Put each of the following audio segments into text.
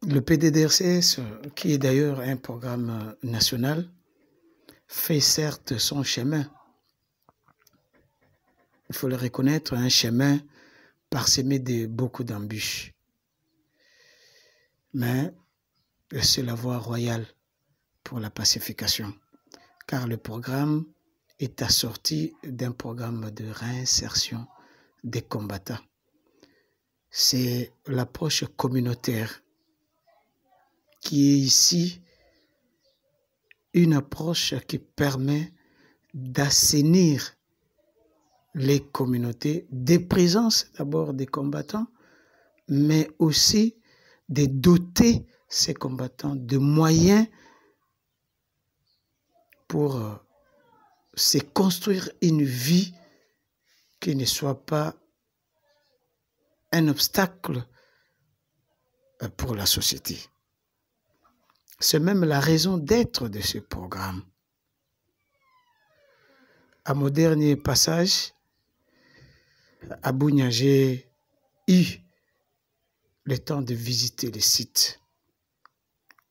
Le PDDRCS, qui est d'ailleurs un programme national, fait certes son chemin. Il faut le reconnaître, un chemin parsemé de beaucoup d'embûches. Mais c'est la voie royale pour la pacification, car le programme est assorti d'un programme de réinsertion des combattants. C'est l'approche communautaire qui est ici une approche qui permet d'assainir les communautés, des présences d'abord des combattants, mais aussi de doter ces combattants de moyens pour se construire une vie qui ne soit pas un obstacle pour la société. C'est même la raison d'être de ce programme. À mon dernier passage, à Bunia, j'ai eu le temps de visiter le site.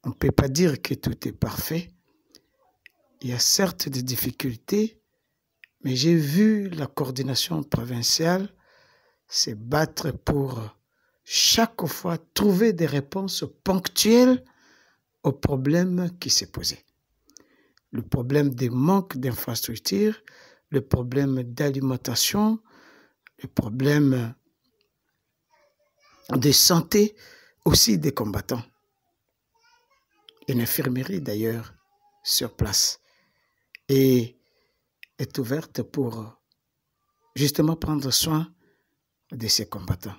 On ne peut pas dire que tout est parfait. Il y a certes des difficultés, mais j'ai vu la coordination provinciale se battre pour chaque fois trouver des réponses ponctuelles aux problèmes qui se posaient. Le problème des manques d'infrastructures, le problème d'alimentation, le problème de santé aussi des combattants. Une infirmerie d'ailleurs sur place et est ouverte pour justement prendre soin de ces combattants.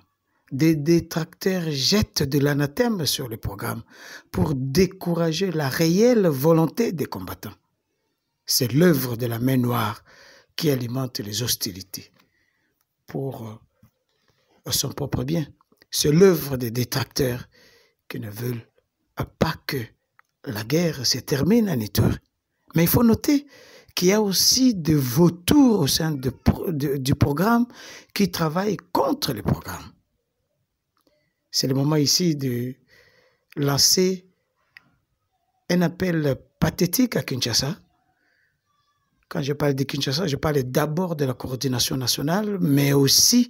Des détracteurs jettent de l'anathème sur le programme pour décourager la réelle volonté des combattants. C'est l'œuvre de la main noire qui alimente les hostilités pour son propre bien. C'est l'œuvre des détracteurs qui ne veulent pas que la guerre se termine en Ituri. Mais il faut noter qu'il y a aussi des vautours au sein du programme qui travaillent contre le programme. C'est le moment ici de lancer un appel pathétique à Kinshasa. Quand je parle de Kinshasa, je parle d'abord de la coordination nationale, mais aussi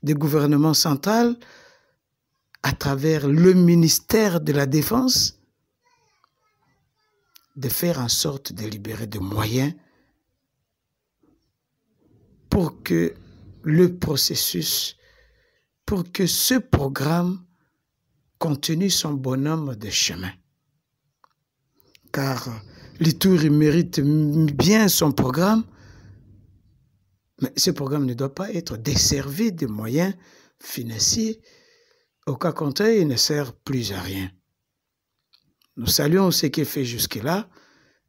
du gouvernement central à travers le ministère de la Défense, de faire en sorte de libérer des moyens pour que le processus, pour que ce programme continue son bonhomme de chemin. Car l'Ituri mérite bien son programme, mais ce programme ne doit pas être desservi de moyens financiers. Au cas contraire, il ne sert plus à rien. Nous saluons ce qui est fait jusque-là,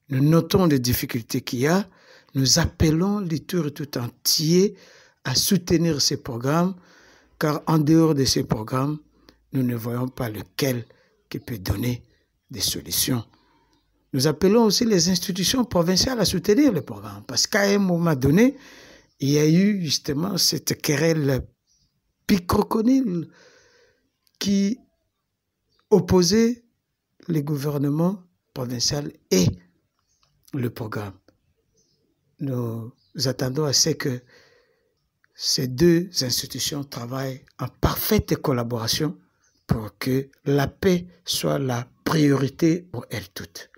nous notons les difficultés qu'il y a, nous appelons l'Ituri tout entier à soutenir ces programmes, car en dehors de ces programmes, nous ne voyons pas lequel qui peut donner des solutions. Nous appelons aussi les institutions provinciales à soutenir le programme, parce qu'à un moment donné, il y a eu justement cette querelle picroconnile qui opposait le gouvernement provincial et le programme. Nous attendons à ce que ces deux institutions travaillent en parfaite collaboration pour que la paix soit la priorité pour elles toutes.